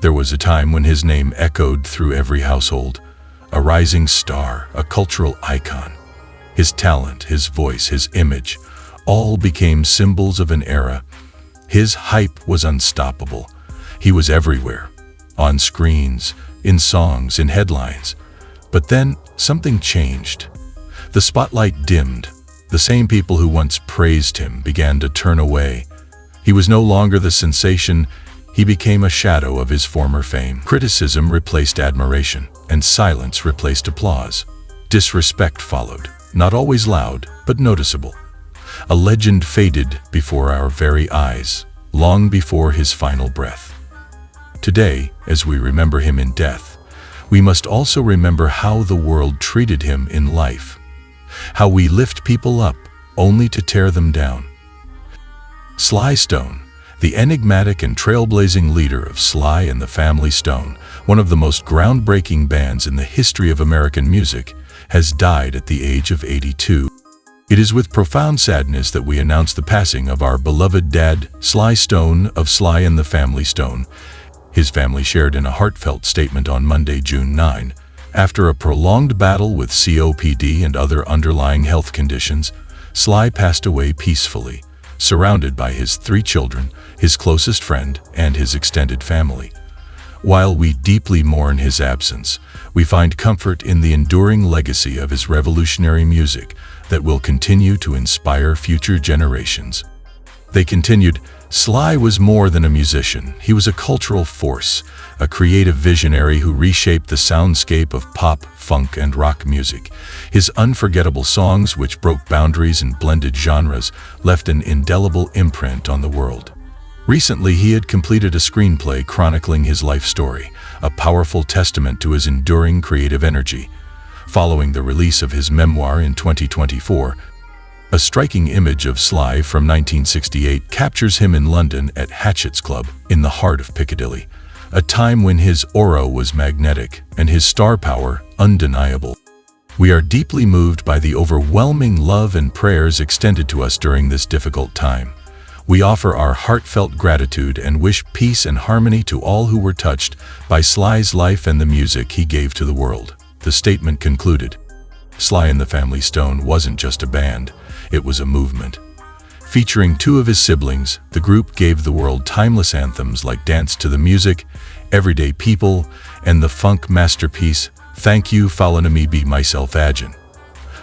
There was a time when his name echoed through every household, a rising star, a cultural icon. His talent, his voice, his image, all became symbols of an era. His hype was unstoppable. He was everywhere, on screens, in songs, in headlines. But then something changed. The spotlight dimmed. The same people who once praised him began to turn away. He was no longer the sensation. He became a shadow of his former fame. Criticism replaced admiration, and silence replaced applause. Disrespect followed, not always loud, but noticeable. A legend faded before our very eyes, long before his final breath. Today, as we remember him in death, we must also remember how the world treated him in life. How we lift people up, only to tear them down. Sly Stone, the enigmatic and trailblazing leader of Sly and the Family Stone, one of the most groundbreaking bands in the history of American music, has died at the age of 82. It is with profound sadness that we announce the passing of our beloved dad, Sly Stone of Sly and the Family Stone. His family shared in a heartfelt statement on Monday, June 9. After a prolonged battle with COPD and other underlying health conditions, Sly passed away peacefully, surrounded by his 3 children, his closest friend, and his extended family. While we deeply mourn his absence, we find comfort in the enduring legacy of his revolutionary music that will continue to inspire future generations. They continued, Sly was more than a musician. He was a cultural force, a creative visionary who reshaped the soundscape of pop, funk, and rock music. His unforgettable songs, which broke boundaries and blended genres, left an indelible imprint on the world. Recently, he had completed a screenplay chronicling his life story, a powerful testament to his enduring creative energy. Following the release of his memoir in 2024, a striking image of Sly from 1968 captures him in London at Hatchett's Club, in the heart of Piccadilly, a time when his aura was magnetic and his star power undeniable. We are deeply moved by the overwhelming love and prayers extended to us during this difficult time. We offer our heartfelt gratitude and wish peace and harmony to all who were touched by Sly's life and the music he gave to the world. The statement concluded, Sly and the Family Stone wasn't just a band, it was a movement. Featuring 2 of his siblings, the group gave the world timeless anthems like Dance to the Music, Everyday People, and the funk masterpiece, Thank You Falettinme Be Myself Agin.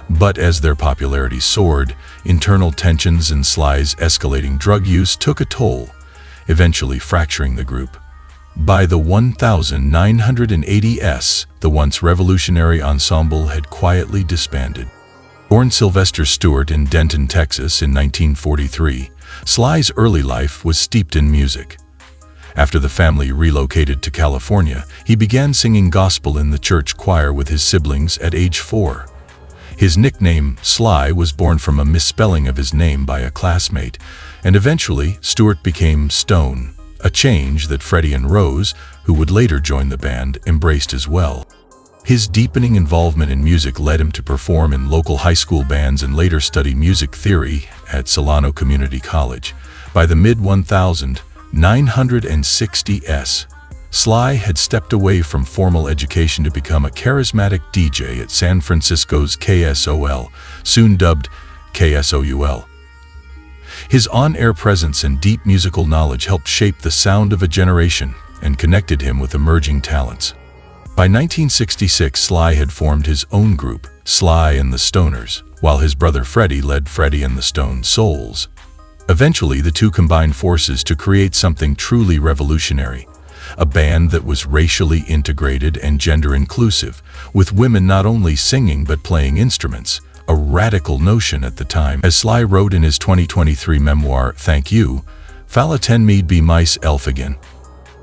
But as their popularity soared, internal tensions and Sly's escalating drug use took a toll, eventually fracturing the group. By the 1980s, the once revolutionary ensemble had quietly disbanded. Born Sylvester Stewart in Denton, Texas in 1943, Sly's early life was steeped in music. After the family relocated to California, he began singing gospel in the church choir with his siblings at age 4. His nickname, Sly, was born from a misspelling of his name by a classmate, and eventually Stewart became Stone, a change that Freddie and Rose, who would later join the band, embraced as well. His deepening involvement in music led him to perform in local high school bands and later study music theory at Solano Community College. By the mid-1960s, Sly had stepped away from formal education to become a charismatic DJ at San Francisco's KSOL, soon dubbed KSOUL. His on-air presence and deep musical knowledge helped shape the sound of a generation and connected him with emerging talents. By 1966, Sly had formed his own group, Sly and the Stoners, while his brother Freddie led Freddie and the Stone Souls. Eventually, the 2 combined forces to create something truly revolutionary, a band that was racially integrated and gender-inclusive, with women not only singing but playing instruments, a radical notion at the time. As Sly wrote in his 2023 memoir, Thank You Falettinme Be Myself Agin.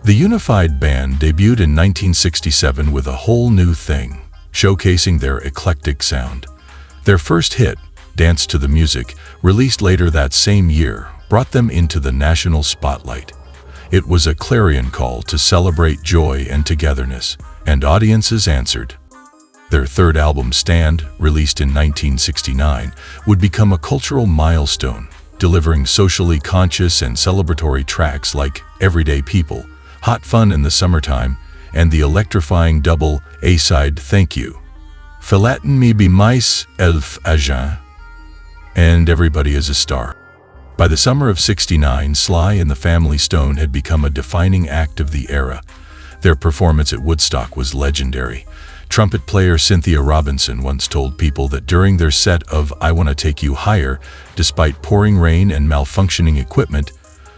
The unified band debuted in 1967 with a whole new thing, showcasing their eclectic sound. Their first hit, Dance to the Music, released later that same year, brought them into the national spotlight. It was a clarion call to celebrate joy and togetherness, and audiences answered. Their third album, Stand, released in 1969, would become a cultural milestone, delivering socially conscious and celebratory tracks like Everyday People, Hot Fun in the Summertime, and the electrifying double A-side Thank You, Falettinme be mais elf Agin, and Everybody is a Star. By the summer of '69, Sly and the Family Stone had become a defining act of the era. Their performance at Woodstock was legendary. Trumpet player Cynthia Robinson once told people that during their set of I Wanna Take You Higher, despite pouring rain and malfunctioning equipment,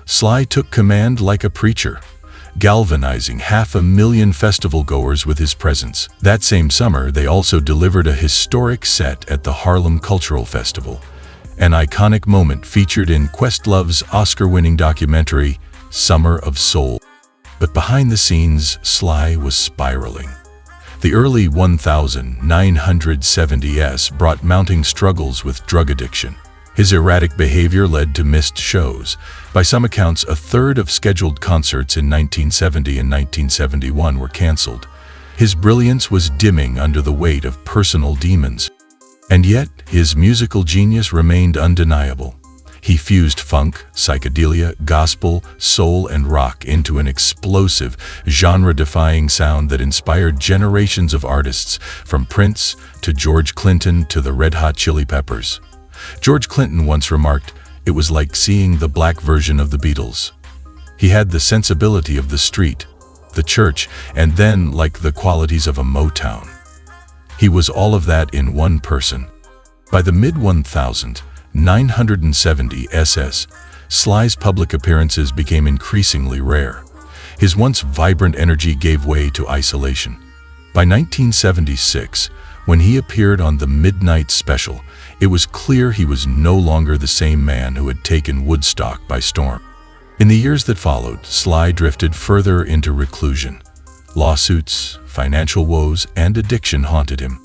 Sly took command like a preacher, galvanizing 500,000 festival-goers with his presence. That same summer, they also delivered a historic set at the Harlem Cultural Festival, an iconic moment featured in Questlove's Oscar-winning documentary, Summer of Soul. But behind the scenes, Sly was spiraling. The early 1970s brought mounting struggles with drug addiction. His erratic behavior led to missed shows. By some accounts, a third of scheduled concerts in 1970 and 1971 were canceled. His brilliance was dimming under the weight of personal demons. And yet, his musical genius remained undeniable. He fused funk, psychedelia, gospel, soul, and rock into an explosive, genre-defying sound that inspired generations of artists, from Prince to George Clinton to the Red Hot Chili Peppers. George Clinton once remarked, "It was like seeing the black version of the Beatles." He had the sensibility of the street, the church, and then, like the qualities of a Motown. He was all of that in one person. By the mid-1970s, Sly's public appearances became increasingly rare. His once vibrant energy gave way to isolation. By 1976, when he appeared on the Midnight Special, it was clear he was no longer the same man who had taken Woodstock by storm. In the years that followed, Sly drifted further into reclusion. Lawsuits, financial woes, and addiction haunted him.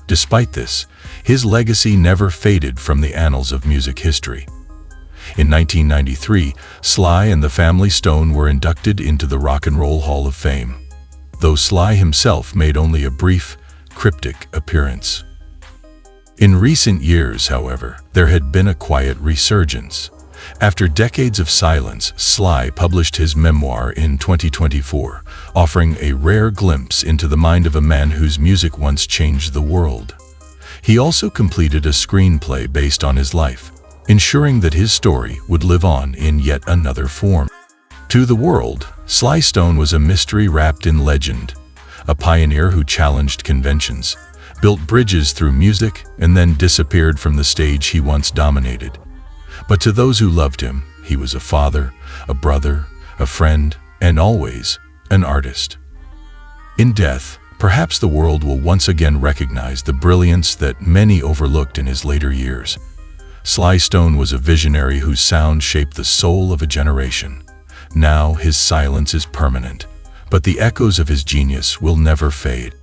Despite this, his legacy never faded from the annals of music history. In 1993, Sly and the Family Stone were inducted into the Rock and Roll Hall of Fame, though Sly himself made only a brief, cryptic appearance. In recent years, however, there had been a quiet resurgence. After decades of silence, Sly published his memoir in 2024, offering a rare glimpse into the mind of a man whose music once changed the world. He also completed a screenplay based on his life, ensuring that his story would live on in yet another form. To the world, Sly Stone was a mystery wrapped in legend, a pioneer who challenged conventions, built bridges through music, and then disappeared from the stage he once dominated. But to those who loved him, he was a father, a brother, a friend, and always an artist. In death, perhaps the world will once again recognize the brilliance that many overlooked in his later years. Sly Stone was a visionary whose sound shaped the soul of a generation. Now his silence is permanent, but the echoes of his genius will never fade.